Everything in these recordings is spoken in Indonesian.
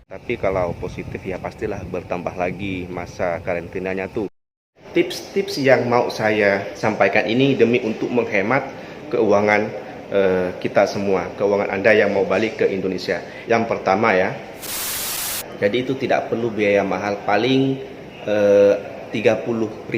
Tapi kalau positif ya pastilah bertambah lagi masa karantinanya tuh. Tips-tips yang mau saya sampaikan ini demi untuk menghemat keuangan kita semua, keuangan Anda yang mau balik ke Indonesia. Yang pertama ya, jadi itu tidak perlu biaya mahal, paling 30.000,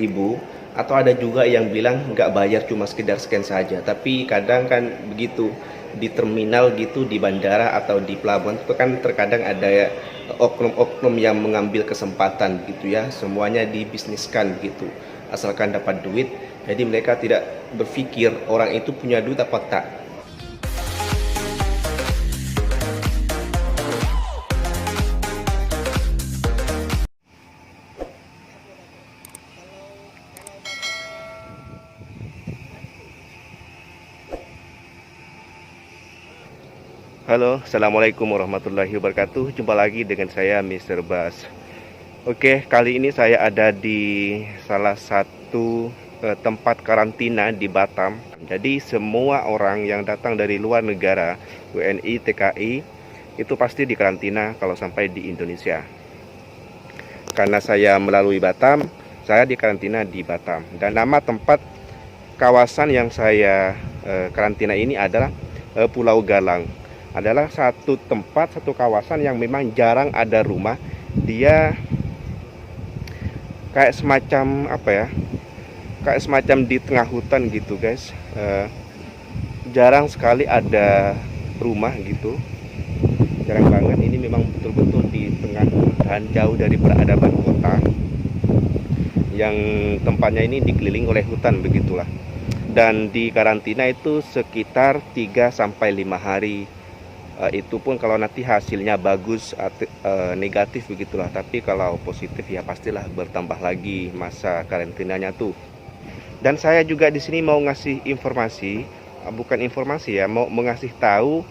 atau ada juga yang bilang nggak bayar, cuma sekedar scan saja. Tapi kadang kan begitu, di terminal gitu, di bandara atau di pelabuhan itu kan terkadang ada oknum-oknum yang mengambil kesempatan gitu ya, semuanya dibisniskan gitu asalkan dapat duit. Jadi mereka tidak berpikir orang itu punya duit apa tak. Halo, assalamualaikum warahmatullahi wabarakatuh. Jumpa lagi dengan saya Mr. Bas. Oke, kali ini saya ada di salah satu tempat karantina di Batam. Jadi semua orang yang datang dari luar negara, WNI, TKI, itu pasti dikarantina kalau sampai di Indonesia. Karena saya melalui Batam, saya dikarantina di Batam. Dan nama tempat kawasan yang saya karantina ini adalah Pulau Galang. Adalah satu tempat, satu kawasan yang memang jarang ada rumah. Dia kayak semacam apa ya, kayak semacam di tengah hutan gitu guys. Jarang sekali ada rumah gitu, jarang banget. Ini memang betul-betul di tengah hutan, jauh dari peradaban kota, yang tempatnya ini dikelilingi oleh hutan begitulah. Dan di karantina itu sekitar 3-5 hari. Itu pun kalau nanti hasilnya bagus, negatif begitulah. Tapi kalau positif ya pastilah bertambah lagi masa karantinanya tuh. Dan saya juga di sini mau ngasih informasi, bukan informasi ya, mau mengasih tahu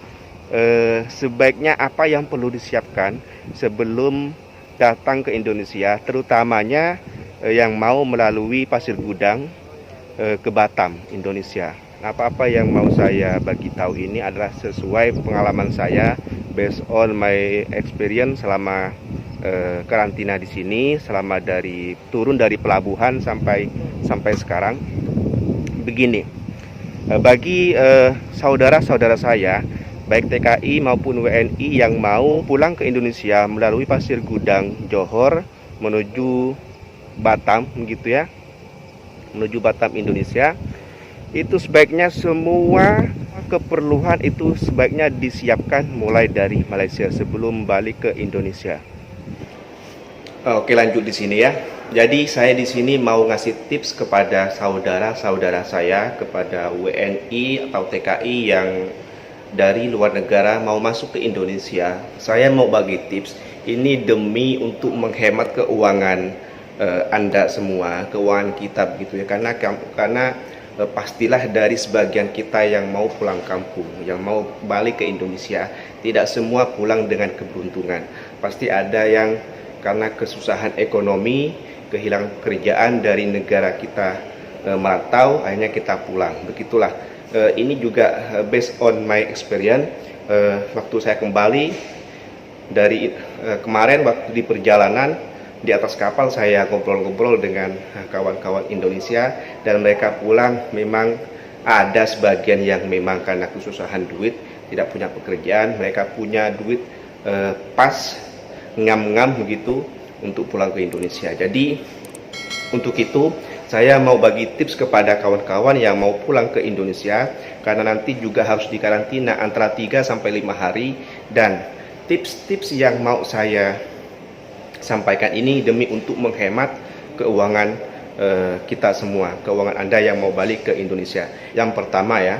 sebaiknya apa yang perlu disiapkan sebelum datang ke Indonesia, terutamanya yang mau melalui Pasir Gudang ke Batam, Indonesia. Apa-apa yang mau saya bagi tahu ini adalah sesuai pengalaman saya, based on my experience selama karantina di sini, selama dari turun dari pelabuhan sampai sekarang. Begini, bagi saudara-saudara saya, baik TKI maupun WNI yang mau pulang ke Indonesia melalui Pasir Gudang, Johor menuju Batam, gitu ya, menuju Batam, Indonesia. Itu sebaiknya semua keperluan itu sebaiknya disiapkan mulai dari Malaysia sebelum balik ke Indonesia. Oke, lanjut di sini ya. Jadi saya di sini mau ngasih tips kepada saudara-saudara saya, kepada WNI atau TKI yang dari luar negara mau masuk ke Indonesia. Saya mau bagi tips ini demi untuk menghemat keuangan Anda semua, keuangan kita begitu ya. Karena pastilah dari sebagian kita yang mau pulang kampung, yang mau balik ke Indonesia, tidak semua pulang dengan keberuntungan. Pasti ada yang karena kesusahan ekonomi, kehilangan pekerjaan dari negara kita merantau, akhirnya kita pulang. Begitulah. Ini juga based on my experience. Waktu saya kembali dari kemarin, waktu di perjalanan di atas kapal, saya ngobrol-ngobrol dengan kawan-kawan Indonesia, dan mereka pulang memang ada sebagian yang memang karena kesusahan duit, tidak punya pekerjaan, mereka punya duit pas ngam-ngam begitu untuk pulang ke Indonesia. Jadi untuk itu saya mau bagi tips kepada kawan-kawan yang mau pulang ke Indonesia, karena nanti juga harus dikarantina antara 3-5 hari. Dan tips-tips yang mau saya sampaikan ini demi untuk menghemat keuangan kita semua, keuangan Anda yang mau balik ke Indonesia. Yang pertama ya,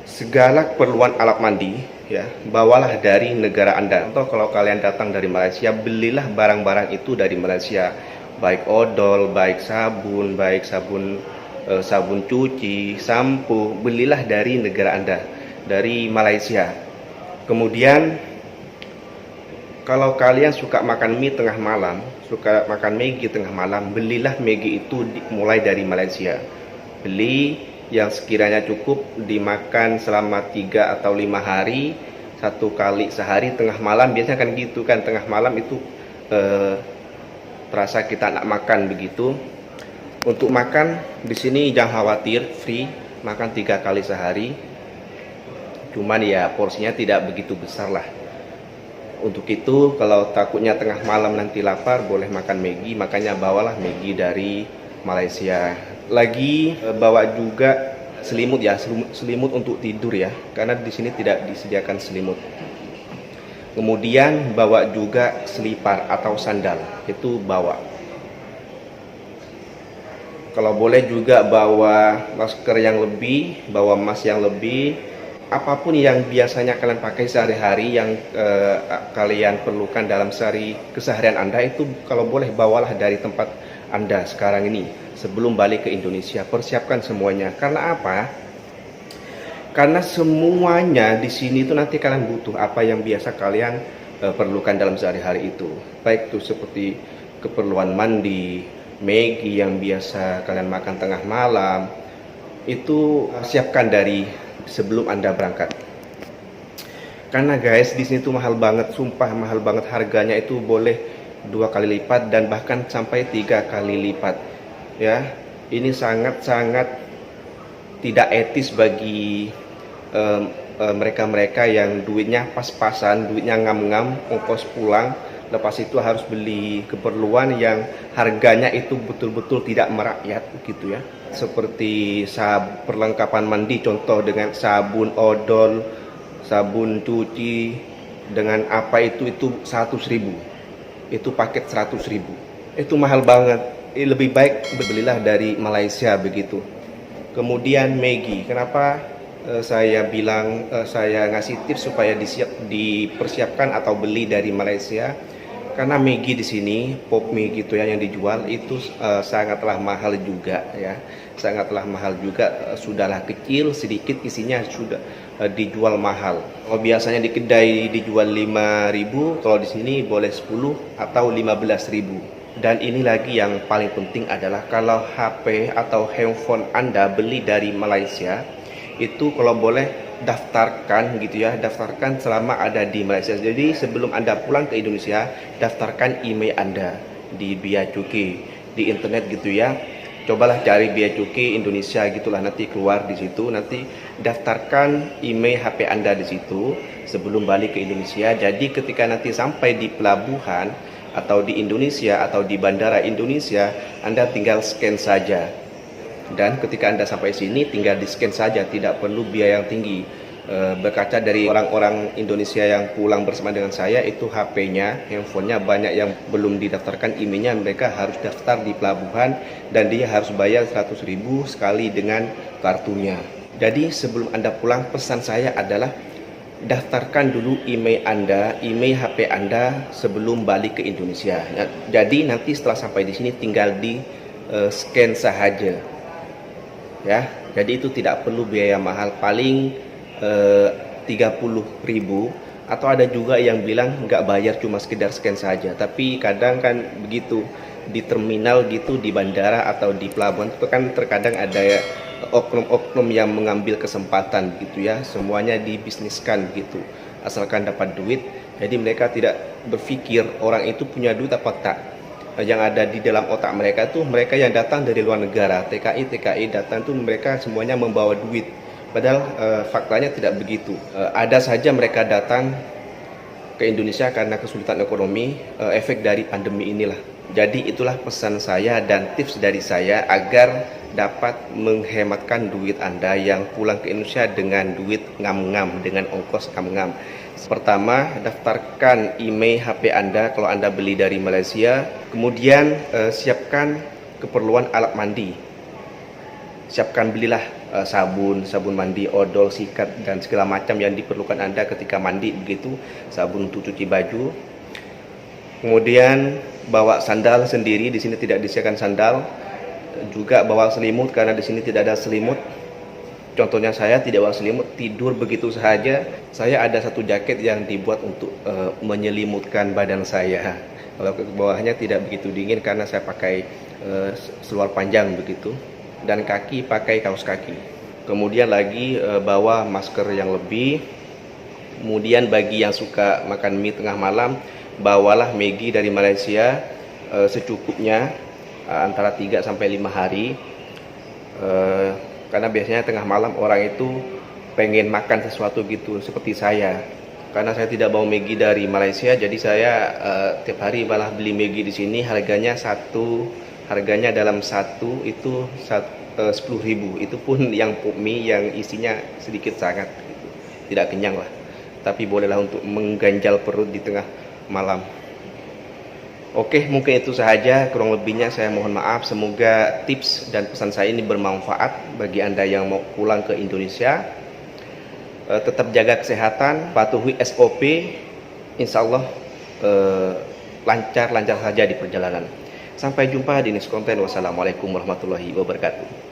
segala keperluan alat mandi ya, bawalah dari negara Anda. Atau kalau kalian datang dari Malaysia, belilah barang-barang itu dari Malaysia, baik odol, baik sabun, sabun cuci, sampo, belilah dari negara Anda, dari Malaysia. Kemudian kalau kalian suka makan mie tengah malam, suka makan Maggi tengah malam, belilah Maggi itu mulai dari Malaysia. Beli yang sekiranya cukup dimakan selama 3 atau 5 hari, 1 kali sehari tengah malam, biasanya kan gitu kan, tengah malam itu terasa kita nak makan begitu. Untuk makan di sini jangan khawatir, free, makan 3 kali sehari. Cuman ya porsinya tidak begitu besar lah. Untuk itu kalau takutnya tengah malam nanti lapar, boleh makan Maggi, makanya bawalah Maggi dari Malaysia. Lagi bawa juga selimut ya, selimut untuk tidur ya, karena di sini tidak disediakan selimut. Kemudian bawa juga selipar atau sandal, itu bawa. Kalau boleh juga bawa masker yang lebih, bawa mask yang lebih, apapun yang biasanya kalian pakai sehari-hari yang kalian perlukan dalam keseharian Anda, itu kalau boleh bawalah dari tempat Anda sekarang ini sebelum balik ke Indonesia. Persiapkan semuanya. Karena apa? Karena semuanya di sini itu nanti kalian butuh apa yang biasa kalian perlukan dalam sehari-hari itu. Baik itu seperti keperluan mandi, Maggi yang biasa kalian makan tengah malam, itu siapkan dari sebelum Anda berangkat. Karena guys, di sini tuh mahal banget, sumpah mahal banget, harganya itu boleh 2 kali lipat dan bahkan sampai 3 kali lipat. Ya, ini sangat-sangat tidak etis bagi mereka-mereka yang duitnya pas-pasan, duitnya ngam-ngam, ongkos pulang, lepas itu harus beli keperluan yang harganya itu betul-betul tidak merakyat gitu ya. Seperti perlengkapan mandi, contoh dengan sabun odol, sabun cuci, dengan apa itu 100.000. Itu paket 100.000. Itu mahal banget. Lebih baik belilah dari Malaysia begitu. Kemudian Maggi, kenapa saya bilang saya ngasih tips supaya dipersiapkan atau beli dari Malaysia? Karena Maggi di sini, pop mie gitu ya yang dijual itu sangatlah mahal juga ya. Sangatlah mahal juga, sudahlah kecil sedikit isinya sudah dijual mahal. Kalau biasanya di kedai dijual 5.000, kalau di sini boleh 10 atau 15.000. Dan ini lagi yang paling penting adalah kalau HP atau handphone Anda beli dari Malaysia, itu kalau boleh daftarkan gitu ya, daftarkan selama ada di Malaysia. Jadi sebelum Anda pulang ke Indonesia, daftarkan email Anda di Bea Cukai di internet gitu ya. Cobalah cari Bea Cukai Indonesia gitulah, nanti keluar di situ. Nanti daftarkan email HP Anda di situ sebelum balik ke Indonesia. Jadi ketika nanti sampai di pelabuhan atau di Indonesia atau di bandara Indonesia, Anda tinggal scan saja. Dan ketika Anda sampai sini tinggal di scan saja, tidak perlu biaya yang tinggi. Berkaca dari orang-orang Indonesia yang pulang bersama dengan saya, itu HP-nya, handphonenya banyak yang belum didaftarkan emailnya, mereka harus daftar di pelabuhan dan dia harus bayar 100.000 sekali dengan kartunya. Jadi sebelum Anda pulang, pesan saya adalah daftarkan dulu email Anda, email HP Anda sebelum balik ke Indonesia. Jadi nanti setelah sampai di sini tinggal di scan saja. Ya, jadi itu tidak perlu biaya mahal, paling 30.000, atau ada juga yang bilang nggak bayar, cuma sekedar scan saja. Tapi kadang kan begitu di terminal gitu, di bandara atau di pelabuhan itu kan terkadang ada ya oknum-oknum yang mengambil kesempatan gitu ya, semuanya dibisniskan gitu asalkan dapat duit. Jadi mereka tidak berpikir orang itu punya duit apa tak. Yang ada di dalam otak mereka tuh, mereka yang datang dari luar negara, TKI datang tuh mereka semuanya membawa duit, padahal faktanya tidak begitu. Ada saja mereka datang ke Indonesia karena kesulitan ekonomi, efek dari pandemi inilah. Jadi itulah pesan saya dan tips dari saya agar dapat menghematkan duit Anda yang pulang ke Indonesia dengan duit ngam-ngam, dengan ongkos ngam-ngam. Pertama, daftarkan email HP Anda kalau Anda beli dari Malaysia. Kemudian siapkan keperluan alat mandi. Siapkan, belilah sabun mandi, odol, sikat dan segala macam yang diperlukan Anda ketika mandi begitu, sabun untuk cuci baju. Kemudian bawa sandal sendiri, di sini tidak disediakan sandal. Juga bawa selimut karena di sini tidak ada selimut. Contohnya saya tidak bawa selimut, tidur begitu saja. Saya ada satu jaket yang dibuat untuk menyelimutkan badan saya. Kalau ke bawahnya tidak begitu dingin karena saya pakai seluar panjang begitu. Dan kaki pakai kaos kaki. Kemudian lagi bawa masker yang lebih. Kemudian bagi yang suka makan mie tengah malam, bawalah Maggi dari Malaysia secukupnya, antara 3 sampai 5 hari. Karena biasanya tengah malam orang itu pengen makan sesuatu gitu, seperti saya. Karena saya tidak bawa Maggi dari Malaysia, jadi saya tiap hari malah beli Maggi di sini. Harganya dalam satu itu 10.000. Itu pun yang mie yang isinya sedikit sangat gitu. Tidak kenyang lah, tapi bolehlah untuk mengganjal perut di tengah malam. Oke, mungkin itu saja, kurang lebihnya saya mohon maaf. Semoga tips dan pesan saya ini bermanfaat bagi Anda yang mau pulang ke Indonesia. Tetap jaga kesehatan, patuhi SOP, insya Allah lancar-lancar saja di perjalanan. Sampai jumpa di next konten. Wassalamualaikum warahmatullahi wabarakatuh.